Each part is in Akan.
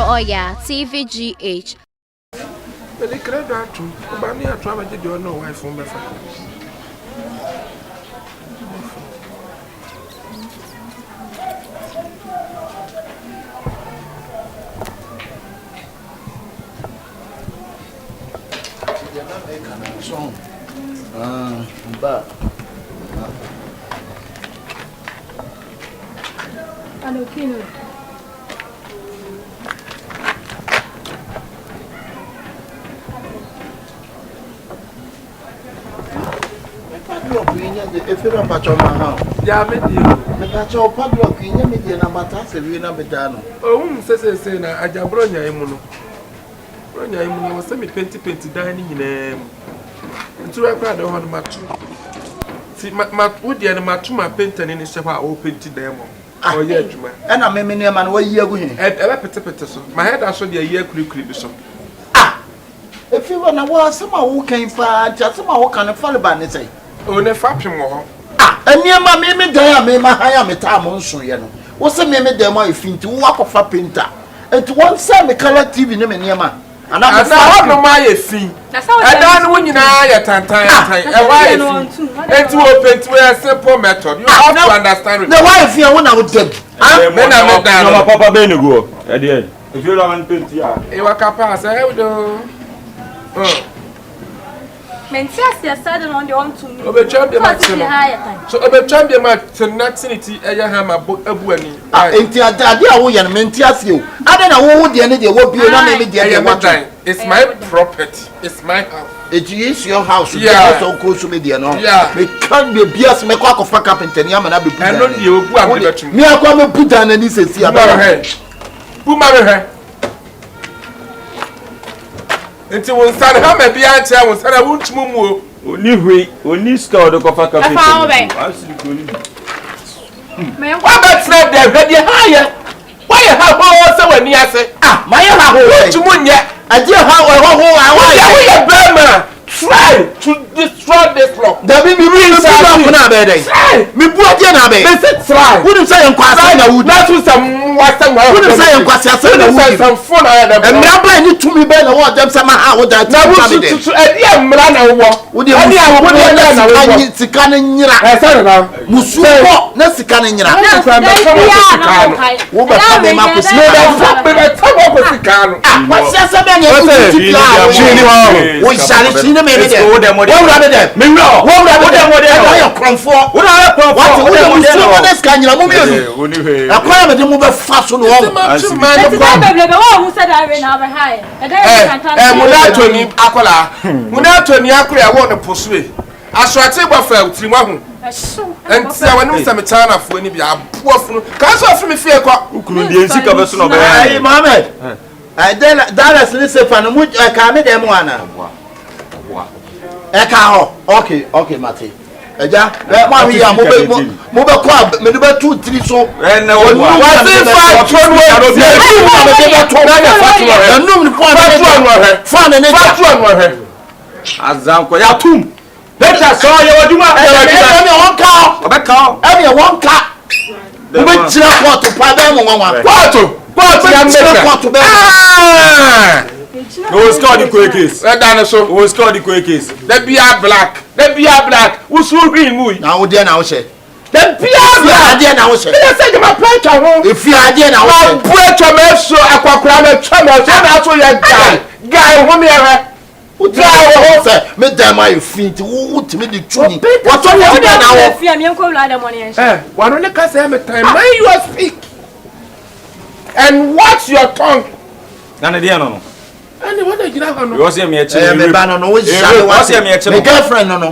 YEBOAH TVGH. But they can't do it. But I try to do no wife from my family. But I'm okay. if you don't patch on my house, Yeah, I met you. the patch of padlock in your media number, that's a real number down. Oh, say, I just brought your imuno. Bronya imuno was semi 20 dining in a. To a crowd on my two. See, my wood and my two, my painter in the shop are open to them. Oh, yeah, and I'm a man where you're going. And a petty. My head, I saw the year quickly. So, if you want to walk, someone who came for just someone who can follow by and say, oh, ne fapping more. And near my meme, there, I my hire me time on so, you know. What's the meme there, my fin to walk off a painter and to one side, the color TV name near man. And I have no my fee. I don't win in a time. And to open to a simple method. You have to understand it. The wife here when I would take. Then I met down. Papa Benego. At the end. If you don't paint, you are capaz, I do. Mentia said on the on to me. Over champion maximum. So over champion match to Naxinity, I have a book of winning. Intia, and Mentias you. I don't know who the end will be one time. It's my property. It's my house. It is your house. Yeah. So close to me, dear. No. Yeah. We can't be bias, make a of fuck up in 10 years and I'll be put I know you go and me. I come and put down and this is here. Who marry her? Until one son, how may be answered, I was I won't move. only scout the coffee cup. Why that's not there? Ready higher. Why have also when you say, My house. I dear how I Burma try to destroy this law. There will be real try. Me brought in a bed. Try. Wouldn't say in Quasana would not do some Western. Wouldn't say in Quasana would some fun. And Rabbi need to be better what them somehow would that now to would you have to canning Musuo, Nessicanin. and say, I want some China for any poor fool. Can't offer me fear. Mamma, I then that is listen for which I can make them one. Okay, Matty. Eja, let me move club, maybe 2, 3 so. And let us saw you do one car. Every one car. The witch to Padam who scored the quick case? That dinosaur who scored the quick case. Let be a black. Let be a black. Who's so green? Now, dear, now, say. Let be a dear, now, say. If you are dear, now, break your mess so I can cram a tremor. That's what you guy, who me me damn my feet, who to me the truth. What's on your now? Why don't you say every time when you speak? And watch your tongue. None of the no. And what did you have on? You was here, me, my girlfriend, no.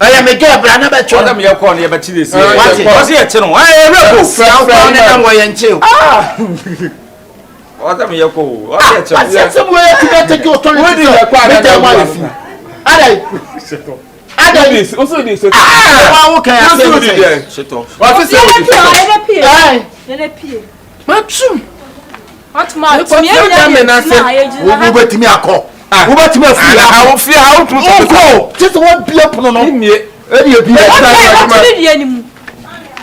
I am a girl, but I never told them your corner, but she is. What's here, Chino? I what am I call? What somewhere to take your tongue? Where do you acquire their wife? I also this. Okay, I say what is it? Matchum. What man? Who bet me a call? Who bet me a I will fear how to go. Just one be up on me.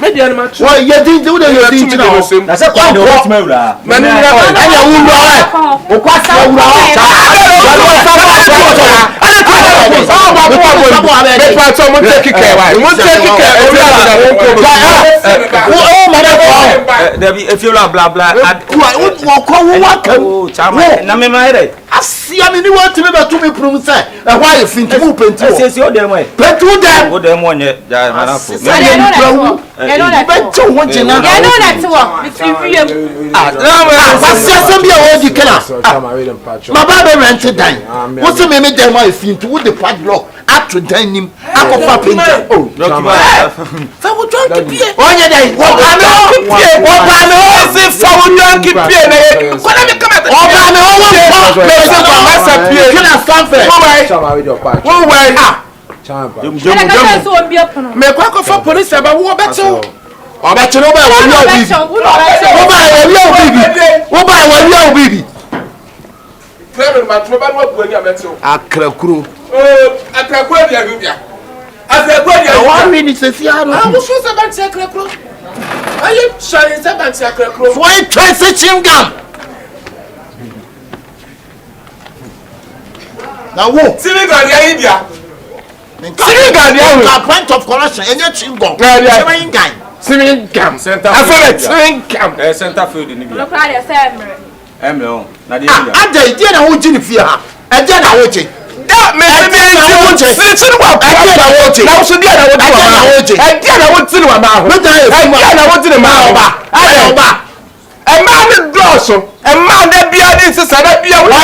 media ma tu wo ye din de wo de ye din tina ho na se kwa de wo tuma wura ma ni na anya wo wura o kwa sa wura ho cha me pa to mo take care wa mo take care o ya da won ko o ma da Debbie, if you blah blah, wo ko wo wa kan oh, chama, na me ma ere. asia me ni wo timi be to me prum say e ho aye finti mu penti wo Say o dem we. penti wo dem O dem onye, ja manafo. You know that. be to wo jina You know that one. It's review. asia sem bia wo di kana ma ba be rent dan wo se me dem aye finti wo de padlock ato dan nim akofa penti oh fa wo jonki pie onye dai wo ba me o se fa wo jonki pie na ye ko na me kama o ba me o wo me se ko masa pie kina sanfe wo wai me kwa ko fa police aba wo beto obeto no ba wo wi obibi wo ba wo wi obibi Trevor ma tu ba no abu ani abeto akrakuro akrakura dia bia akrakura dia wa wi ni se sia no wo so se ban se akrakura ayi shine se ban se akrakura so in trace chingam na wo timi ga dia bia a point of correction enye chingam seven guy Swingam Center field. Swingam. Center field ni bi. Look at the same. Emre on. Na dey ah adai die na wo gini fie ha eje na wo che Da me wo che. Sini wa eje na wo che na so dia na wo che wa ma. Eje na wo tini wa ma ho. Eje na wo tini ma ho ba. Ayo ba. E ma ni drosso. E ma da bia ni sisa da bia wo ba.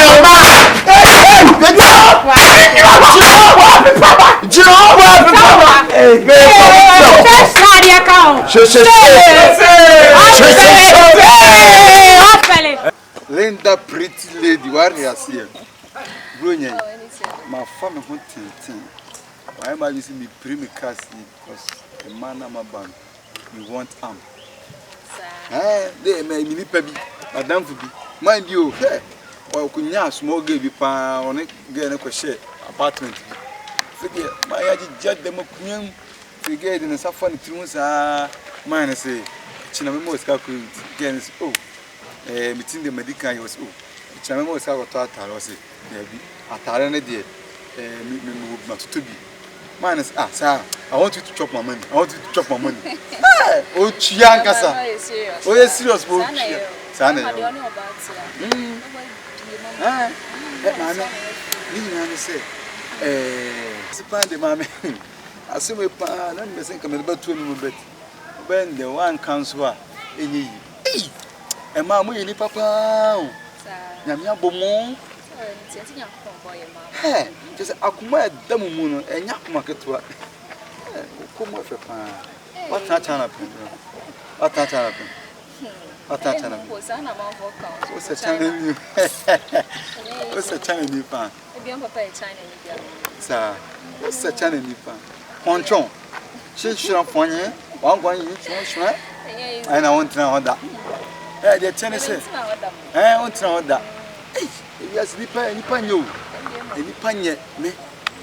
Linda, pretty lady, what are you seeing? Brilliant. My family won't tell. Why am I using me prime cast because the man I'm about we want they may be peppy, Madame Fubi. Mind you, hey, or could you small baby pan on it, get a crochet apartment. Forget my agent jet them up, forget in a safari tunes are mine say, Chinamo is calculated against between the medical was Chinamo was our total was it. Atarane dear, not to be. Minus, sir, I want you to chop my money. I want you to chop my money. Oh, Chiankasa. Oh, yes, serious. Sana. Nina say, Sipande, mammy. I see my pan and missing coming about 2 minutes. When the one comes, any. And mamma, any papa. Yamia Beaumont. Hey, just a kuma damuno and yak market to come off a pan. What that happen? What that happen? What that happen? What's a China? What's a China pan? Sir, what's a China pan? Ponchon. She should have won you. One going you, and I want to know that. The Tennessee. I want to know that. Yes, nipa nyo. Nipa nye me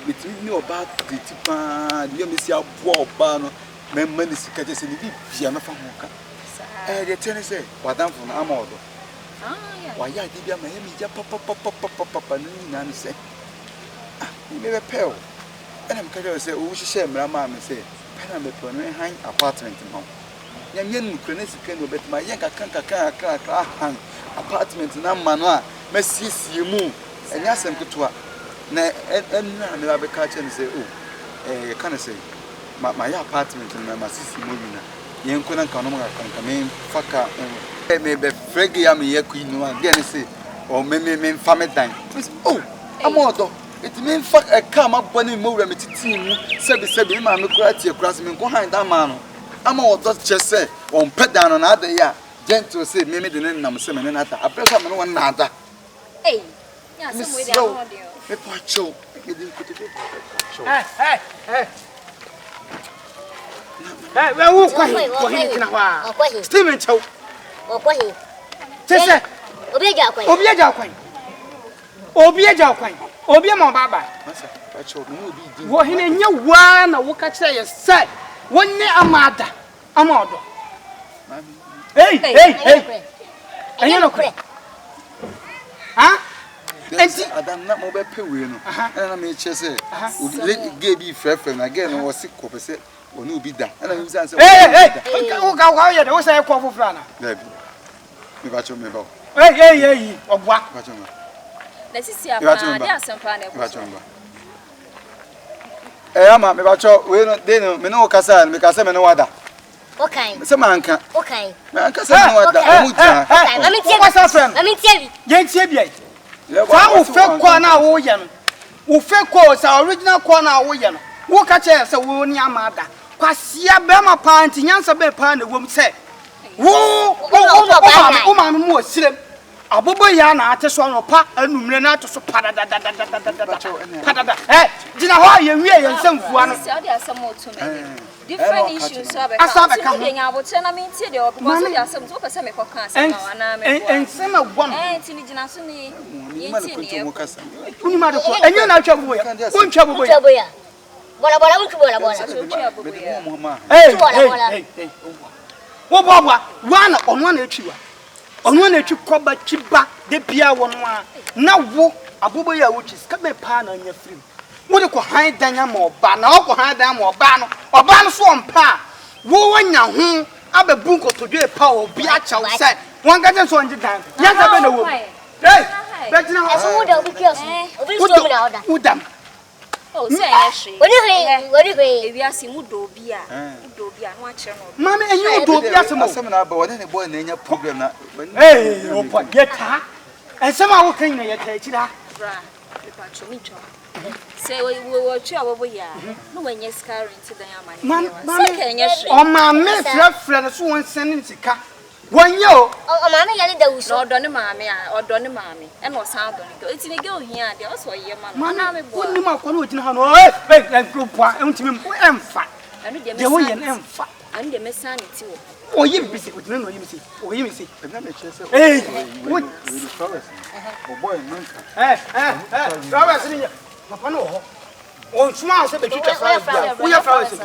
betimi ni oba tipa, ni me si abo oba no, me mani sika je se ni bia me fa ho ka. The tene say, wadamfo na amodo. Wa ya di bia ma ye mi ja papa ni na ni say. Ni me be pel. Ena me ka je say, wo hihye mra ma me say, pena me pe no han apartment no. Nyam ye nu krene sika no bet ma ye ka han apartment na ma no a mesisi mu enya sem ketua na enna me ba ka che ne say oh can say my apartment na masisi mu na ye nko na kan no ma kan me faka me be frege ya me ye ku inu an de ne say o me fa me dan oh amodo it mean fuck a car ma boni mo wura me titi mu sebi ma me kura tie kura se me nko han da ma no amodo che say on pedan na ada ya gentle say me de ne nam se me ne nata apresa me no wan nada. Hey, yeah, some way down audio. Me pacho, me din kutu. Hey, we wo kwahi tina kwa. Steven Chow. O kwahi. Sese. Obi aja kwahi. Obi ma baba. Masa, pacho, no obi din. Wo hine nya wa na wo ka kire ye sai. Wonne amada. Amodo. Hey. Enye no kure. Ha? Enti Adam na mo be pe we no. Na me che say obi ge bi frefre na ge no wo se ko pese oni obi da. Na me say hey. O ka ye de wo say ko fofra na. Na bi. Me ba cho me ba. Hey. Obwa. Ba cho me. Na sisi apa dia asempa na Ba cho me. Ama me ba cho we no de no me no kasa me kasa me no wada. Okay. Se manka. Okay. Manka se no wada. Mu ta. Mami tie. Yen tie bi. Fa wo fe kwa na wo ye no. Wo fe kwa sa original kwa na wo ye no. Wo ka che se wo ni amada. Kwasia be ma panti nyansa be pa na wom se. Wo ma mu osirem. Abobo ya na ate so no pa anumre na ate so pada da. Dina ho ye wie ye nsamfua no. Se odi asem otu me. Different issues so be. Asa be nya bo che na me ntie de o because odi asem so pese me koka asem ma na me. Ensema gwa no. Tini gina so ni ye ntie ni. Uni ma de ko enye na atwa bobo ya. Untwa bobo ya. Bola untu bola. Hey. Wo baba, wana onwa na etwiwa. Onwa na etwi koba twiba de bia wo no a. Na wo abobo ya wo twi ska be pa na nya firi. Wo de ko han danya ma oba na wo ko han dan ma oba no so ompa. Wo wanya ho abebu nkotodwe pa obi a chaw se. Won ga je so nje dan. Nya ga be na wo. Hey, betina ho. Aso wo da obi kiaso. Obi so mi na oda. Udam. Oh, say yes. Wori he. Ebi asi mu do bi a no a kire no. Mama enyu do bi asemo. Asem na ba wona ne boy na nya problem na. Hey, opa yeta. Ensema wo kan na yeta ekira. Bra. Epa chomi cho. Say we twa abobo ya. No wenye scar into the amani. O ma me frefre so won sene sika. Wonye o. O ma me yale da wuso. Odo ne maame a odo ne maame. E no san do ne. Eti ne ge ohia de o so ye ma na me bo. Wonni ma kwa no otina ha no. Hey, group a entimi emfa. Anu de me. De wo ye emfa. Anu de me san ti wo. O ye bisi otina no ye misi. O ye misi. Na me che say. Hey. We flowers. O boy manka. Flowers ni. Papa no ho. On suma se be twitwa flowers. We ya flowers.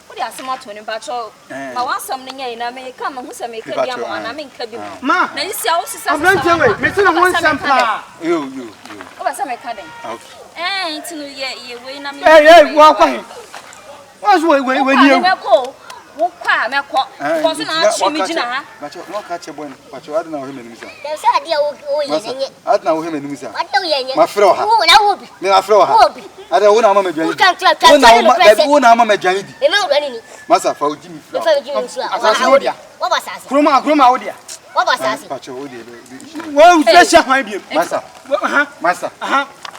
What is some to him, but my one something na me come and who say me can be a man can be. Ma, now you see, I was I'm not doing. Missing one sample. You. Oh, some cutting. Eh, to ye win. Hey, walk on. What's when you go? Walk, me call. Was not Chimijina. But you not catch a one, but you don't know him in Misa. There's a deal with I don't know him in Misa. I don't know my floor. Oh, that would be. Me a floor. I don't want to You make can't tell you. Massa for Jimmy. What was that? Groma Odia? What was that? Well, let's have my view. Massa.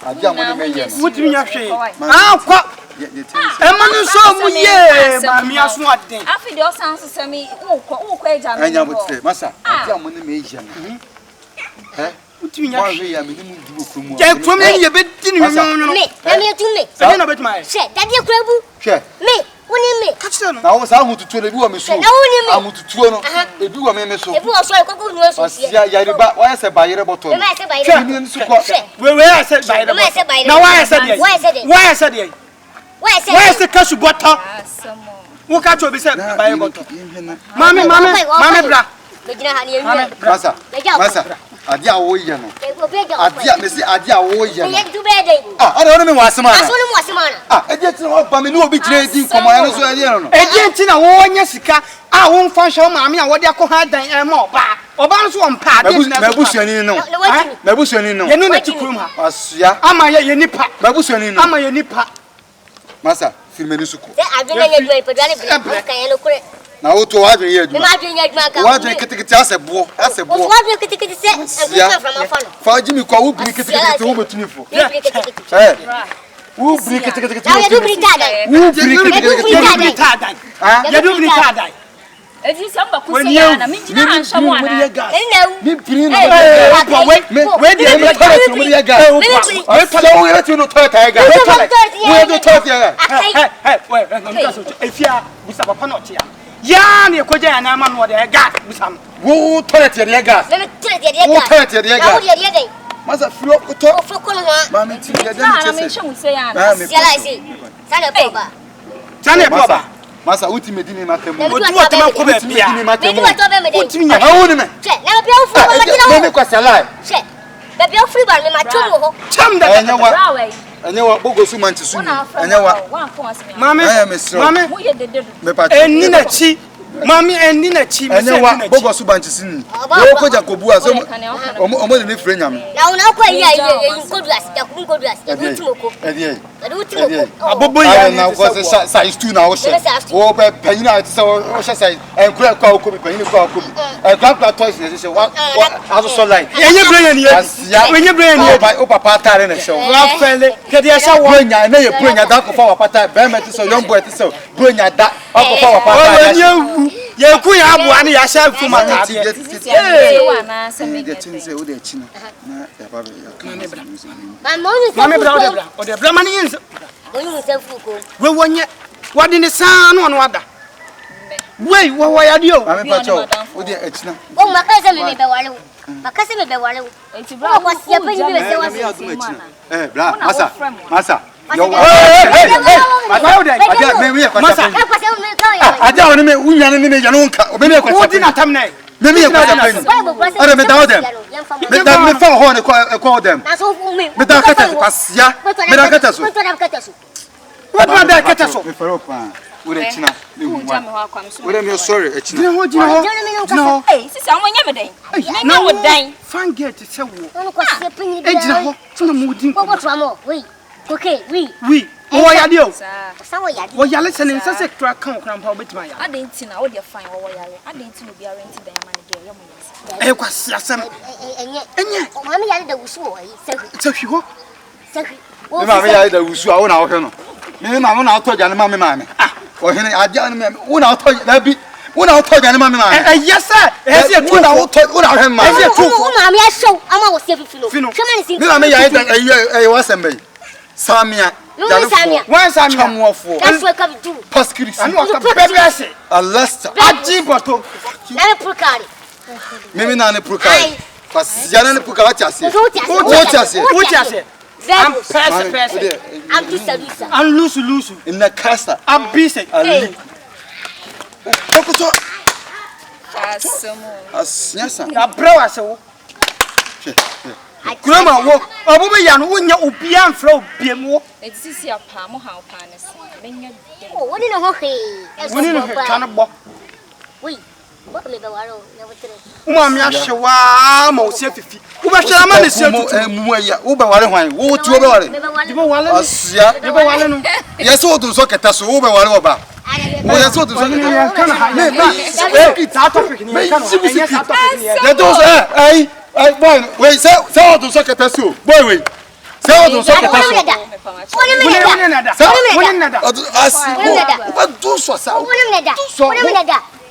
I don't want to what do you have to say? Ah, Emmanuel saw me, mammy, as what thing. After your sounds to me, I know what say, Massa. I don't want to make you. What do you mean? Get from me a bit. Me, I'm here to me. I don't know about my shit. That you crab. Me, what do you mean? Catch them. I was out to tell you, I'm so. I'm to two. If you are me, so. If you are so, I could go. Why I said by your bottle? Where I said by the way. Now, why I said it? Why I said it? Where's the cash bottle? What can't you be said by a bottle? Mammy, bra. Massa. Adia Oyan. Adia Oyan. I don't know what's the matter. I just know about me no be trading command so I don't know. Argentina won Jessica. I won't function mammy and what they call her than more back. Or bounce one part. Mabusian no. Mabusian no. You know that you come. Asia. Am I a nipa? Mabusian no. Am I a nipa? Massa, Filmenusuku. I don't know. Now, what to have here? What do you get as a boy? As a boy. What do you get from a phone? For Jimmy, who bring it over to me for? Who bring it? You bring that. It is somebody when you mean someone. Me bring where do you go? I tell you, let you know, Tiger. Where do you if you are with a panoptia. Yan, you could get an amount what I got with some. Who toilet your gas? Let me tell you, gas. Must flow to talk for Mammy. I say, Tanya Baba. Masa ultimate ni matemu. What ma ko be bia. Ni matemu. Ultimate. Ha woni me. Che, na bia fu ma Me me kwasa lai. Che. Be bia fu ba ni ma tumu ho. Cham da. Anya wa bogosu manchi su. Anya wa. Mame. Mame. Me pa. Eni na chi. Mami eni na chi. Anya wa bogosu manchi sini. Wo ko Jacobu aso. Omo de ne frɛ nyame. Na una ko ya nkodu as ya nkodu as ya ultimo ko. Abobo ya na ko se size 2 na wo hye. Wo be panyin a te se wo hye size en kura kwa ko bi panyin kwa ko bi. En grandpa toys ne hye wa aso so line. Enye brain ni ye. Enye brain ni. O papa tare ne hye. Wa fele. Kede ya sha wo. Bronya na ye bronya da ko fa wa pata be me te se young boy te se bronya da ko fa wa pata. Ye ku ya abu ani ya sha fu ma ta de. Mame bra o de bra mani yin. Onu se fu ko. We wonye. Wadi ni san no wada. Wei wo ya dio. Mame pa cho o de achina. O makase me be wale. Makase me be wale. Enti bra ko se pe ni be se wa se. Bra masa. Yo Adia woni me wunya ne me ya no nka obeni e kwasa. Wodi na tam nai. Me me e kwasa pen. Ade me dawo dem. Me da me fa ho ne ko dem. Na so fu me. Me da kata kwasia. Me da kata so. What ma da kata so. Me fero pa. Ure china. Ure me sorry e china. Jina ho. Eh, sisi awon nya me den. Me nya wo dan. Fan gate se wo. Onu ko se pe ni be. E jina ho. Tina mo din ko. Wo to amo. Oui. Okay, oui. Oui. Wo ya dio. Sa wo ya dio. Wo ya le se ne nsa se kra kan kra mpa obetima ya. Adenti na wo de fine wo yare. Adenti no bia rent dan ma ne de yo mo yes. E kwasi asem. Enye. O ma me ya da wusu wo yi. Se hwi ho. Se hwi. Me ma me ya da wusu a wo na wo hwe no. Me ma wo na to ja ne ma me ma me. O hene adia ne me wo na to da bi. Wo na to ja ne ma me ma me. Yes sir. E se wo na hwe ma. E se tu. O ma me ya show ama wo se fifilo. Chama ni sin. Me ma me ya da wa sembe. Samia. Samia. Wan Samia. Chamwofo. That's what come do. Paskirisi. Anu aka bebe ase. Alasta. Aji boto. Na me pukari. Mimi na ne pukari. Pasiana ne pukari atiase. Atiase. Atiase. I'm person. I'm Lisa. I'm lusu. In the casta. I'm busy. Ali. Kokoto. Asemo. Asiasa. Ya bro ase wo. Grandma wo. Obo be ya no wonya obia mfra obiem wo. Sisi apa mo ha opa ne se. Menya den. Oh, woni no ho he. Woni no he kan bo. Oui. Wo me be waro, na wotre. Uma me ahyewa ma o se fifi. Wo be hwera ma ne se tutu. Mumu ya. Wo be ware hwan. Wo ti wo be ware. Di be wale. Asia. Di be wale no. Yes wo dun so keta so wo be ware oba. Wo yes wo dun so keta. Kan ha. Me ta topic ni kan. Ya do so ai boy wait say what to socket so boy wait say what to socket so woni nada asi wo do so sa woni nada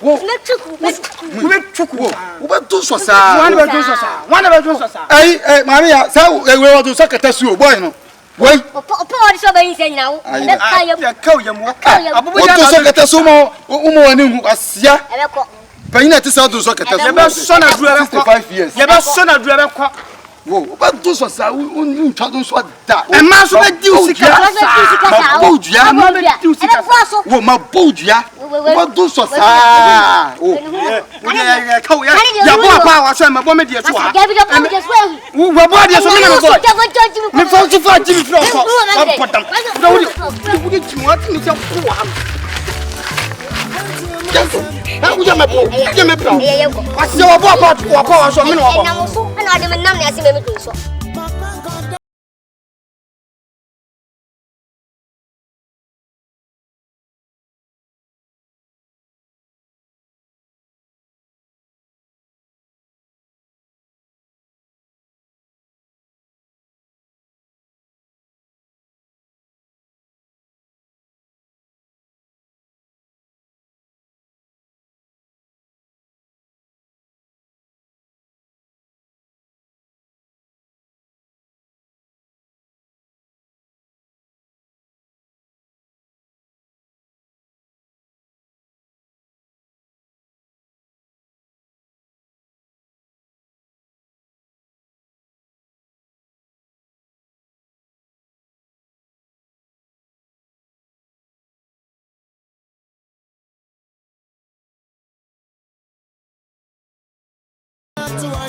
me chuku wo do so sa wan be do so sa ai mami ya say we what to socket so boy no wait opo odi so bayin se nyina wo be ka yam wo abubu ya do socket so mo woni hu asia ebe ko Penina ti sa do so keta so. Ye be so na duru be 65 years. Ye be so na duru be ko. Wo, ba do so sa un twa do so da. E ma so be di usika sa. Ma boudua. Ma be di usika sa. Wo ma boudua. Ba do so sa. O. Wo ye ka wo ya bo apa wa so ma bo me di so ha. Wo bo di so me na bo. Me fo ti fa ji mi fro ko. Ba podam. Do wo di ti mo ti mi se ko ha. Uja me po. Wasi wa bo apa wa so me no bo. Na mo so na ade me nam na ase me me so.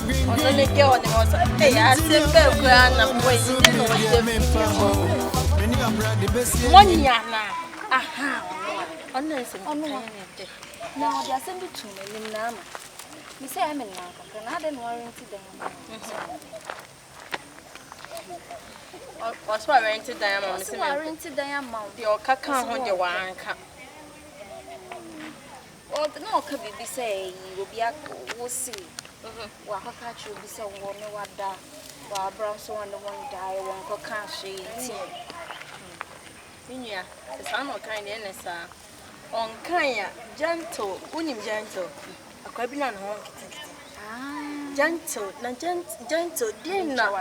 Ono ne ke on mo so asembe kura na boy ni no de monya na aha ono nsem ono ne de na odi asembe tu nim na ama mi say am na ka na de no warranty dan what's warranty dan ama mi say warranty dan ama de o kaka ho de wanka o no ka bibi say obi wo si wa kaka chu bi say wo me wada wa bra so won die won ko ka she ti minya sa no kan de ne sa on kan ya gentle unim gentle akwa bi na no kitikiti gentle na gentle din na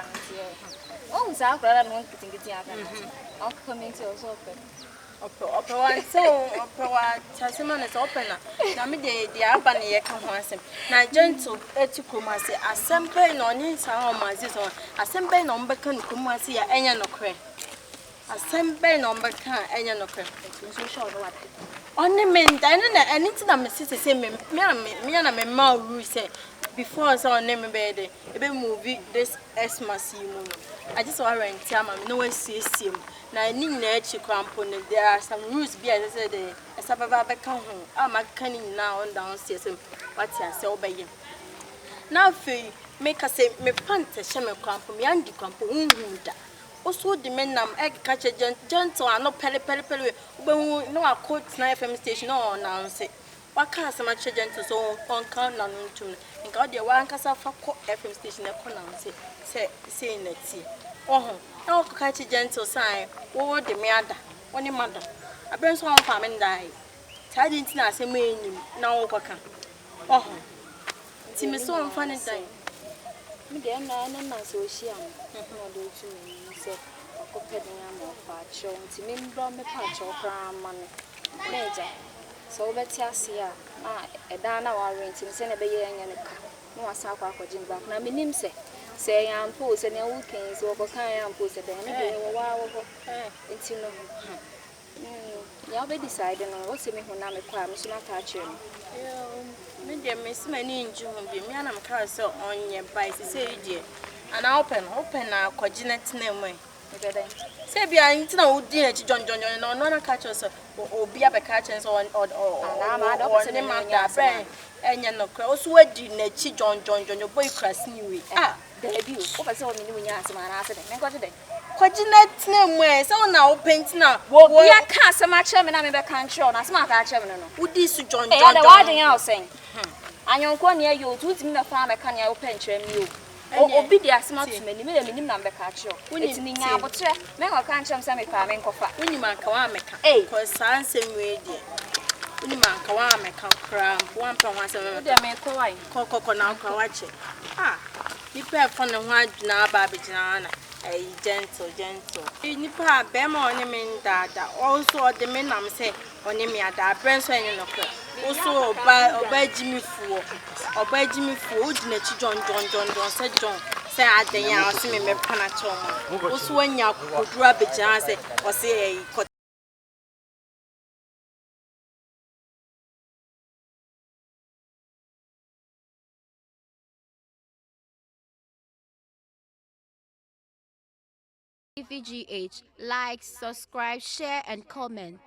oh sa akwa na no kitikiti aka o comment also ope one so ope wa chasema na so ope na me de aba na ye ka ho asem na gentle eti kromase asempe na onye sa ho mazi so asempe na ombeka no kromase ya enya no kre asempe na ombeka enya no kre nso sure no wate only men dan na anything na me say me na me ma ru say before so on me be dey e be movie this Xmas you know I just want rent am no we see na ni na echi kwampo ne there are some rules be as say the asababa be ka ho ama kan ni na on down see say what ya say obeye na fe make us say me pante she me kwampo me andi kwampo unhu da also the men nam egg catch gentle and no pele ube no quote na FM station no announce waka asema gentle so on kan na no ntum nka de wa nkasa fa ko FM station e ko announce say na ti oh na ko catch gentle sign wo de me ada woni mada aben so on fa me ndai ta di ntina asema enyim na wo ko kan oh ti me so on fa ne dai mi de na so hia no do tu se akopede ya mo fa cho nti me mbro me pa cho kra ma ne meja so obeti ase a na eda na wa rent me se na be ye anya ne ka no wasa akwa akojin back na me nim se ya mpo se ne weekend so ko kan ya mpo se de ne be wo wa wo nti no ya be decide no what se me hu na me kwa me so na ta che no me de me se mani nju hu bi me na me ka se onye bai se die ana open na kojinet na mu say be anti na odi na chi jon no na catch us obi abeka catch so na ma do se ne ma da friend enya no kra oso adi na chi jon boy crass ni we there be o pese o mini wunya asema na ase de me ko de kojinet na mu e se na o paint na wo ya ka asema che me na me be kan che na asema ka che me no odi su jon e da wa den ya o sen anyonko ne ayo tu timi na fa me kan ya o paint che me o obi de asema to mani me nim na me ka che o eti ni nya abotre me ko kan che me se me pa me nkofa woni man ka wa me ka ko san sem we de woni man ka wa me ka kra wan pa wan se me de me ko wai ko na ko wa che nipa fa ne ho aduna aba abegina na gentle nipa be ma oni me ndada also de me nam se oni me ada brand so enye no kra also oba jimi fuo odi chi jon se aden ya o se me pana choma also anya koduru abegina se o se VGH, like, subscribe, share, and comment.